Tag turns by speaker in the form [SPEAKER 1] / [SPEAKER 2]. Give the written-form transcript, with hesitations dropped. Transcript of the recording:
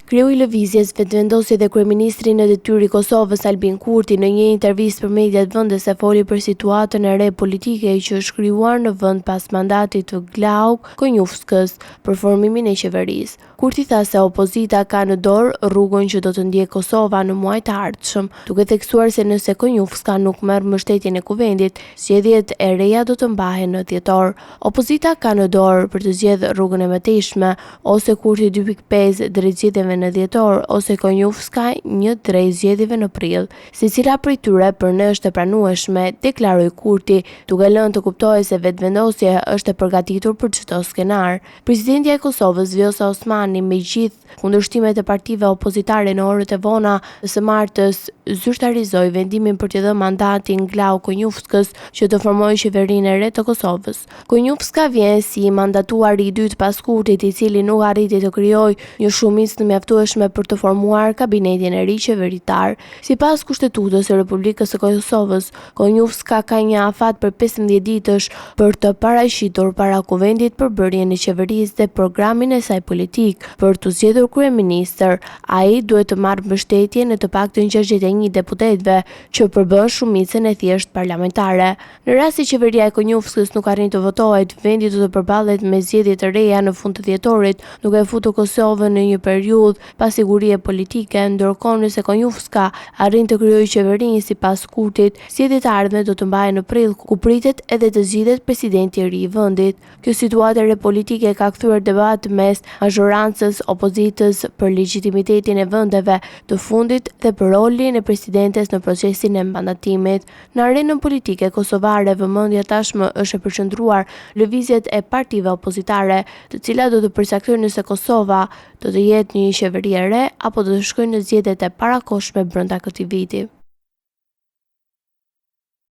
[SPEAKER 1] Kreu i lëvizjes vetëvendosje dhe kryeministri në detyrë i Kosovës Albin Kurti në një intervistë për mediat vendese foli për situatën e re politike që është krijuar në vend pas mandatit të Glauk Konjufskës për formimin e qeverisë. Kurti tha se opozita ka në dorë rrugën që do të ndjekë Kosova në muajt e ardhshëm, duke theksuar se nëse Konjufska nuk merr mbështetjen e kuvendit, zgjedhjet e reja do të mbahen në dhjetor. Opozita ka në dorë për të zgjedhur rrugën e mëtejshme, ose Kurti 2.5 drejt zgjedhjeve në dhjetor, ose Konjufska 1 drejt zgjedhjeve në prill. Secila prej tyre për ne është e pranueshme, deklaroi Kurti, duke lënë të kuptojë se vetëvendosja është e përgatitur për çdo skenar. Presidentja e Kosovës Vjosa Osmani, me gjithë kundërshtimet e partive opozitare në orët e vona të së martës, zyrtarizoi vendimin për t'i dhënë mandatin Glauk Konjufskës që të formojë qeverinë e re të Kosovës. Konjufska vjen si mandatuari i dytë pas Kurtit, i cili nuk arriti të krijojë një shumicë të mjaftueshme për të formuar kabinetin e ri qeveritar. Sipas Kushtetutës së Republikës së Kosovës, Konjufska ka një afat për 15 ditësh për të paraqitur para kuvendit përbërjen e qeverisë dhe programin e saj politik për të zgjedhur kryeministër. Ai duhet të marrë mbështetje në të paktën 61 deputetëve që përbën shumicën e thjeshtë parlamentare. Në rast se qeveria e Konjufskës nuk arrin të votohet, vendi do të përballet me zgjedhje të reja në fund të dhjetorit, duke futur Kosovën në një periudhë pa sigurie politike, ndërkohë nëse Konjufska arrin të krijojë qeverinë sipas Kurtit, zgjedhjet e ardhme do të mbahen në prill, ku pritet edhe të zgjidhet presidenti i ri i vendit. Kjo situatë e re politike ka kthyer debat mes mazhorancës, opozitës për legitimitetin e vendeve të fundit dhe për rolin e presidentes në procesin e mandatimit. Në arenën politike kosovare, vëmendja tashmë është e përqendruar lëvizjet e partive opozitare, të cilat do të përcaktojnë nëse Kosova do të jetë një qeveri e re apo do të shkojnë në zgjedhjet e parakohshme brenda këtij viti.